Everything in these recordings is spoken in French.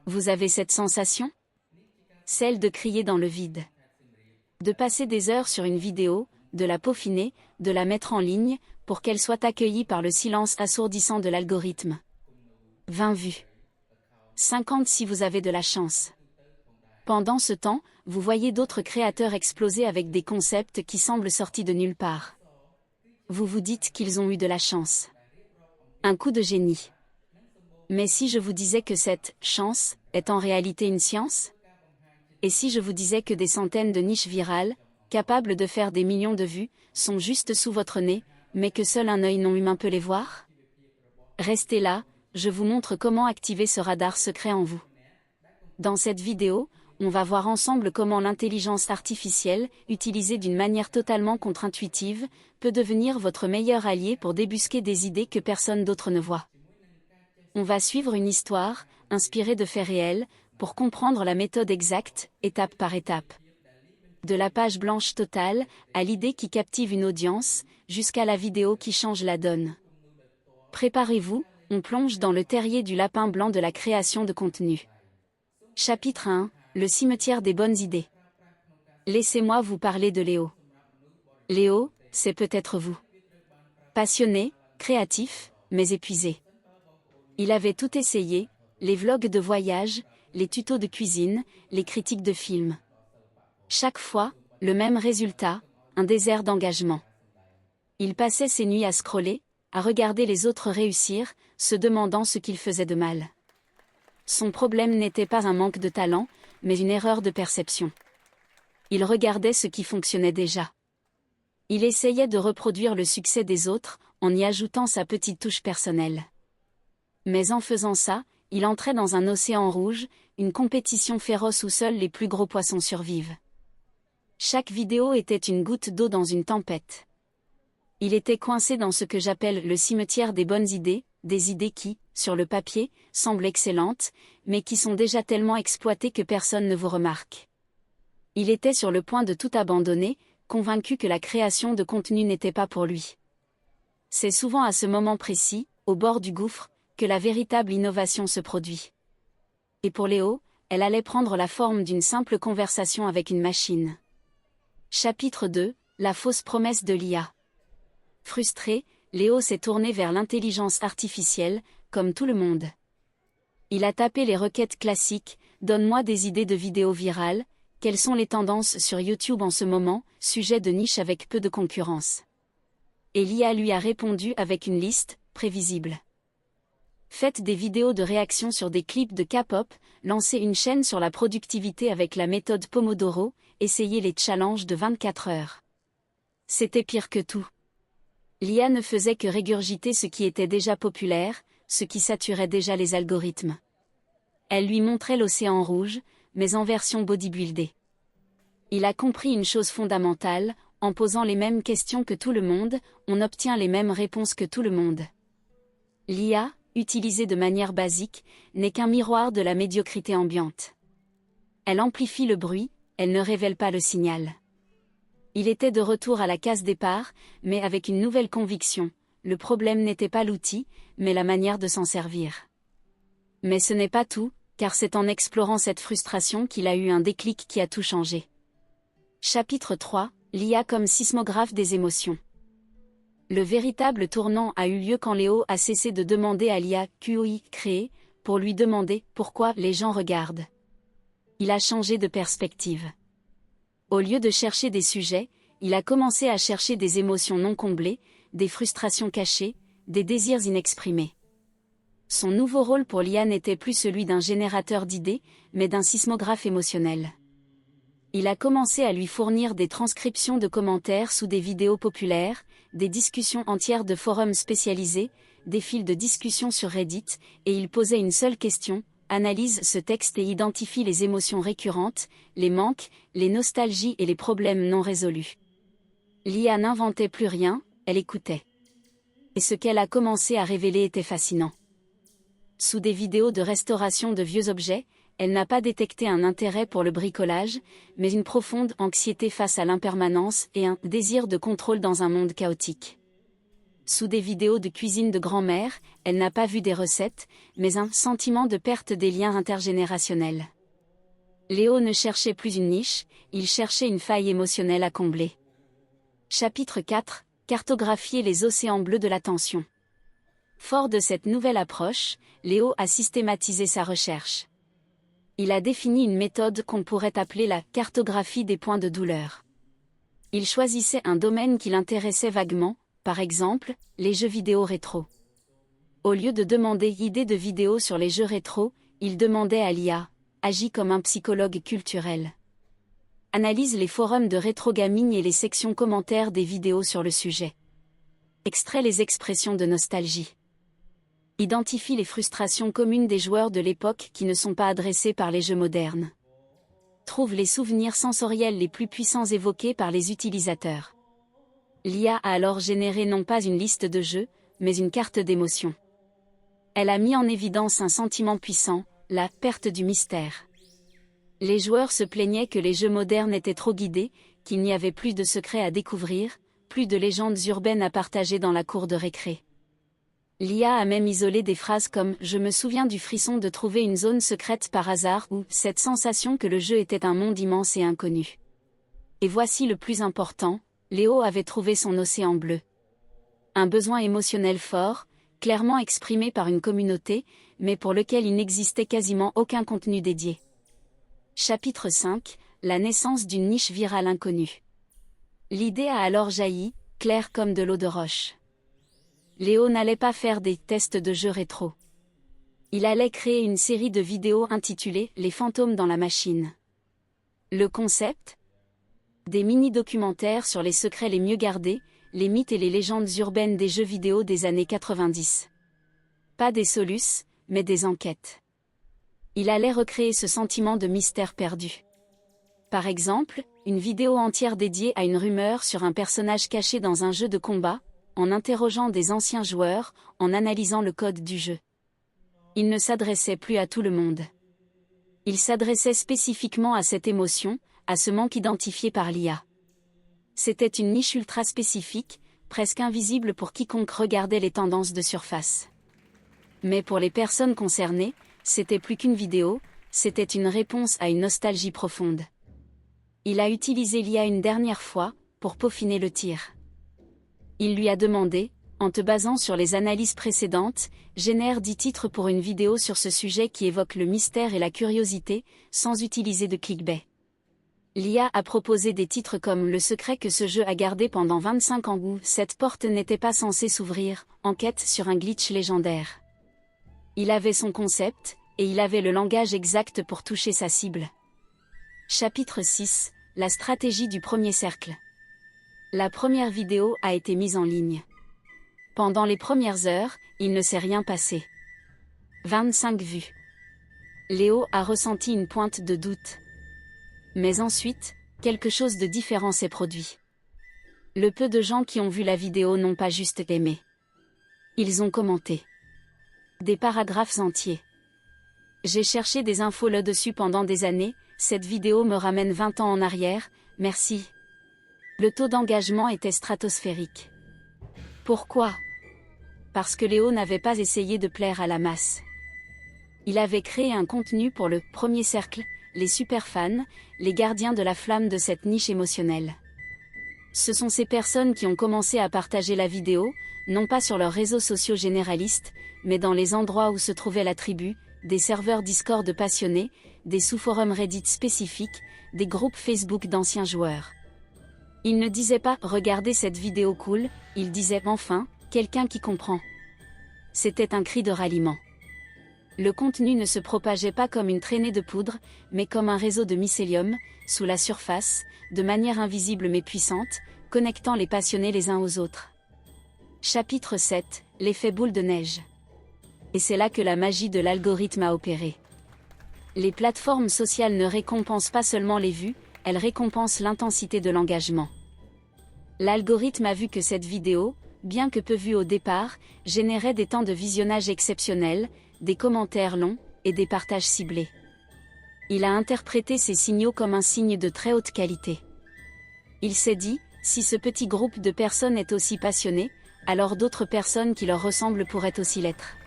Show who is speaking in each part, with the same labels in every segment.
Speaker 1: Vous avez cette sensation? Celle de crier dans le vide. De passer des heures sur une vidéo, de la peaufiner, de la mettre en ligne, pour qu'elle soit accueillie par le silence assourdissant de l'algorithme. 20 vues. 50 si vous avez de la chance. Pendant ce temps, vous voyez d'autres créateurs exploser avec des concepts qui semblent sortis de nulle part. Vous vous dites qu'ils ont eu de la chance. Un coup de génie. Mais si je vous disais que cette « chance » est en réalité une science? Et si je vous disais que des centaines de niches virales, capables de faire des millions de vues, sont juste sous votre nez, mais que seul un œil non humain peut les voir? Restez là, je vous montre comment activer ce radar secret en vous. Dans cette vidéo, on va voir ensemble comment l'intelligence artificielle, utilisée d'une manière totalement contre-intuitive, peut devenir votre meilleur allié pour débusquer des idées que personne d'autre ne voit. On va suivre une histoire, inspirée de faits réels, pour comprendre la méthode exacte, étape par étape. De la page blanche totale, à l'idée qui captive une audience, jusqu'à la vidéo qui change la donne. Préparez-vous, on plonge dans le terrier du lapin blanc de la création de contenu. Chapitre 1, le cimetière des bonnes idées. Laissez-moi vous parler de Léo. Léo, c'est peut-être vous. Passionné, créatif, mais épuisé. Il avait tout essayé, les vlogs de voyage, les tutos de cuisine, les critiques de films. Chaque fois, le même résultat, un désert d'engagement. Il passait ses nuits à scroller, à regarder les autres réussir, se demandant ce qu'il faisait de mal. Son problème n'était pas un manque de talent, mais une erreur de perception. Il regardait ce qui fonctionnait déjà. Il essayait de reproduire le succès des autres, en y ajoutant sa petite touche personnelle. Mais en faisant ça, il entrait dans un océan rouge, une compétition féroce où seuls les plus gros poissons survivent. Chaque vidéo était une goutte d'eau dans une tempête. Il était coincé dans ce que j'appelle le cimetière des bonnes idées, des idées qui, sur le papier, semblent excellentes, mais qui sont déjà tellement exploitées que personne ne vous remarque. Il était sur le point de tout abandonner, convaincu que la création de contenu n'était pas pour lui. C'est souvent à ce moment précis, au bord du gouffre, que la véritable innovation se produit. Et pour Léo, elle allait prendre la forme d'une simple conversation avec une machine. Chapitre 2, la fausse promesse de l'IA. Frustré, Léo s'est tourné vers l'intelligence artificielle, comme tout le monde. Il a tapé les requêtes classiques, « Donne-moi des idées de vidéos virales », « Quelles sont les tendances sur YouTube en ce moment ?» Sujet de niche avec peu de concurrence. Et l'IA lui a répondu avec une liste, prévisible. Faites des vidéos de réaction sur des clips de K-pop, lancez une chaîne sur la productivité avec la méthode Pomodoro, essayez les challenges de 24 heures. C'était pire que tout. L'IA ne faisait que régurgiter ce qui était déjà populaire, ce qui saturait déjà les algorithmes. Elle lui montrait l'océan rouge, mais en version bodybuildée. Il a compris une chose fondamentale, en posant les mêmes questions que tout le monde, on obtient les mêmes réponses que tout le monde. L'IA, utilisée de manière basique, n'est qu'un miroir de la médiocrité ambiante. Elle amplifie le bruit, elle ne révèle pas le signal. Il était de retour à la case départ, mais avec une nouvelle conviction, le problème n'était pas l'outil, mais la manière de s'en servir. Mais ce n'est pas tout, car c'est en explorant cette frustration qu'il a eu un déclic qui a tout changé. Chapitre 3, l'IA comme sismographe des émotions. Le véritable tournant a eu lieu quand Léo a cessé de demander à l'IA QI créée, pour lui demander pourquoi les gens regardent. Il a changé de perspective. Au lieu de chercher des sujets, il a commencé à chercher des émotions non comblées, des frustrations cachées, des désirs inexprimés. Son nouveau rôle pour l'IA n'était plus celui d'un générateur d'idées, mais d'un sismographe émotionnel. Il a commencé à lui fournir des transcriptions de commentaires sous des vidéos populaires, des discussions entières de forums spécialisés, des fils de discussion sur Reddit, et il posait une seule question: analyse ce texte et identifie les émotions récurrentes, les manques, les nostalgies et les problèmes non résolus. L'IA n'inventait plus rien, elle écoutait. Et ce qu'elle a commencé à révéler était fascinant. Sous des vidéos de restauration de vieux objets, elle n'a pas détecté un intérêt pour le bricolage, mais une profonde anxiété face à l'impermanence et un désir de contrôle dans un monde chaotique. Sous des vidéos de cuisine de grand-mère, elle n'a pas vu des recettes, mais un sentiment de perte des liens intergénérationnels. Léo ne cherchait plus une niche, il cherchait une faille émotionnelle à combler. Chapitre 4 – Cartographier les océans bleus de l'attention. Fort de cette nouvelle approche, Léo a systématisé sa recherche. Il a défini une méthode qu'on pourrait appeler la cartographie des points de douleur. Il choisissait un domaine qui l'intéressait vaguement, par exemple, les jeux vidéo rétro. Au lieu de demander idées de vidéos sur les jeux rétro, il demandait à l'IA, agit comme un psychologue culturel. Analyse les forums de rétro gaming et les sections commentaires des vidéos sur le sujet. Extrait les expressions de nostalgie. Identifie les frustrations communes des joueurs de l'époque qui ne sont pas adressées par les jeux modernes. Trouve les souvenirs sensoriels les plus puissants évoqués par les utilisateurs. L'IA a alors généré non pas une liste de jeux, mais une carte d'émotions. Elle a mis en évidence un sentiment puissant, la perte du mystère. Les joueurs se plaignaient que les jeux modernes étaient trop guidés, qu'il n'y avait plus de secrets à découvrir, plus de légendes urbaines à partager dans la cour de récré. L'IA a même isolé des phrases comme « Je me souviens du frisson de trouver une zone secrète par hasard » ou « cette sensation que le jeu était un monde immense et inconnu ». Et voici le plus important, Léo avait trouvé son océan bleu. Un besoin émotionnel fort, clairement exprimé par une communauté, mais pour lequel il n'existait quasiment aucun contenu dédié. Chapitre 5 – La naissance d'une niche virale inconnue. L'idée a alors jailli, claire comme de l'eau de roche. Léo n'allait pas faire des tests de jeux rétro. Il allait créer une série de vidéos intitulée « Les fantômes dans la machine ». Le concept ? Des mini-documentaires sur les secrets les mieux gardés, les mythes et les légendes urbaines des jeux vidéo des années 90. Pas des solus, mais des enquêtes. Il allait recréer ce sentiment de mystère perdu. Par exemple, une vidéo entière dédiée à une rumeur sur un personnage caché dans un jeu de combat, en interrogeant des anciens joueurs, en analysant le code du jeu. Il ne s'adressait plus à tout le monde. Il s'adressait spécifiquement à cette émotion, à ce manque identifié par l'IA. C'était une niche ultra spécifique, presque invisible pour quiconque regardait les tendances de surface. Mais pour les personnes concernées, c'était plus qu'une vidéo, c'était une réponse à une nostalgie profonde. Il a utilisé l'IA une dernière fois, pour peaufiner le tir. Il lui a demandé, en te basant sur les analyses précédentes, génère 10 titres pour une vidéo sur ce sujet qui évoque le mystère et la curiosité, sans utiliser de clickbait. L'IA a proposé des titres comme « Le secret que ce jeu a gardé pendant 25 ans » ou « Cette porte n'était pas censée s'ouvrir, enquête sur un glitch légendaire ». Il avait son concept, et il avait le langage exact pour toucher sa cible. Chapitre 6 – La stratégie du premier cercle. La première vidéo a été mise en ligne. Pendant les premières heures, il ne s'est rien passé. 25 vues. Léo a ressenti une pointe de doute. Mais ensuite, quelque chose de différent s'est produit. Le peu de gens qui ont vu la vidéo n'ont pas juste aimé. Ils ont commenté. Des paragraphes entiers. J'ai cherché des infos là-dessus pendant des années, cette vidéo me ramène 20 ans en arrière, merci. Le taux d'engagement était stratosphérique. Pourquoi ? Parce que Léo n'avait pas essayé de plaire à la masse. Il avait créé un contenu pour le premier cercle, les superfans, les gardiens de la flamme de cette niche émotionnelle. Ce sont ces personnes qui ont commencé à partager la vidéo, non pas sur leurs réseaux sociaux généralistes, mais dans les endroits où se trouvait la tribu, des serveurs Discord passionnés, des sous-forums Reddit spécifiques, des groupes Facebook d'anciens joueurs. Il ne disait pas « Regardez cette vidéo cool », il disait « Enfin, quelqu'un qui comprend ». C'était un cri de ralliement. Le contenu ne se propageait pas comme une traînée de poudre, mais comme un réseau de mycélium, sous la surface, de manière invisible mais puissante, connectant les passionnés les uns aux autres. Chapitre 7 – L'effet boule de neige. Et c'est là que la magie de l'algorithme a opéré. Les plateformes sociales ne récompensent pas seulement les vues, elles récompensent l'intensité de l'engagement. L'algorithme a vu que cette vidéo, bien que peu vue au départ, générait des temps de visionnage exceptionnels, des commentaires longs, et des partages ciblés. Il a interprété ces signaux comme un signe de très haute qualité. Il s'est dit, si ce petit groupe de personnes est aussi passionné, Alors d'autres personnes qui leur ressemblent pourraient aussi l'être.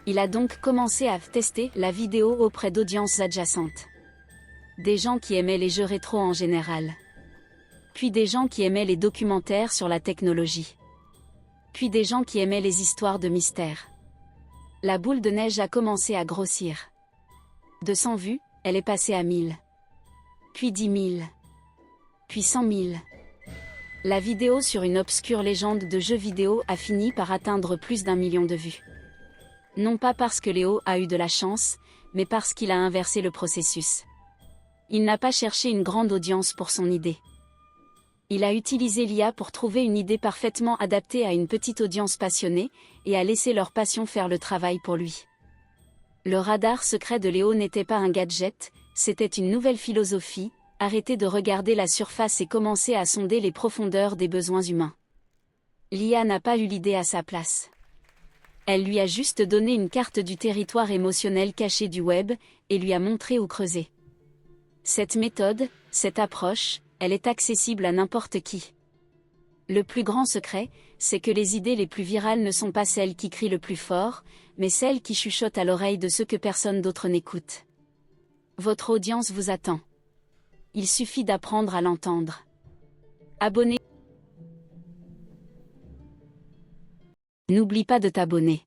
Speaker 1: Il a donc commencé à tester la vidéo auprès d'audiences adjacentes. Des gens qui aimaient les jeux rétro en général. Puis des gens qui aimaient les documentaires sur la technologie. Puis des gens qui aimaient les histoires de mystère. La boule de neige a commencé à grossir. De 100 vues, elle est passée à 1000. Puis 10 000. Puis 100 000. La vidéo sur une obscure légende de jeux vidéo a fini par atteindre plus d'1 million de vues. Non pas parce que Léo a eu de la chance, mais parce qu'il a inversé le processus. Il n'a pas cherché une grande audience pour son idée. Il a utilisé l'IA pour trouver une idée parfaitement adaptée à une petite audience passionnée, et a laissé leur passion faire le travail pour lui. Le radar secret de Léo n'était pas un gadget, c'était une nouvelle philosophie: arrêter de regarder la surface et commencer à sonder les profondeurs des besoins humains. L'IA n'a pas eu l'idée à sa place. Elle lui a juste donné une carte du territoire émotionnel caché du web, et lui a montré où creuser. Cette méthode, cette approche, elle est accessible à n'importe qui. Le plus grand secret, c'est que les idées les plus virales ne sont pas celles qui crient le plus fort, mais celles qui chuchotent à l'oreille de ceux que personne d'autre n'écoute. Votre audience vous attend. Il suffit d'apprendre à l'entendre. Abonnez. N'oublie pas de t'abonner.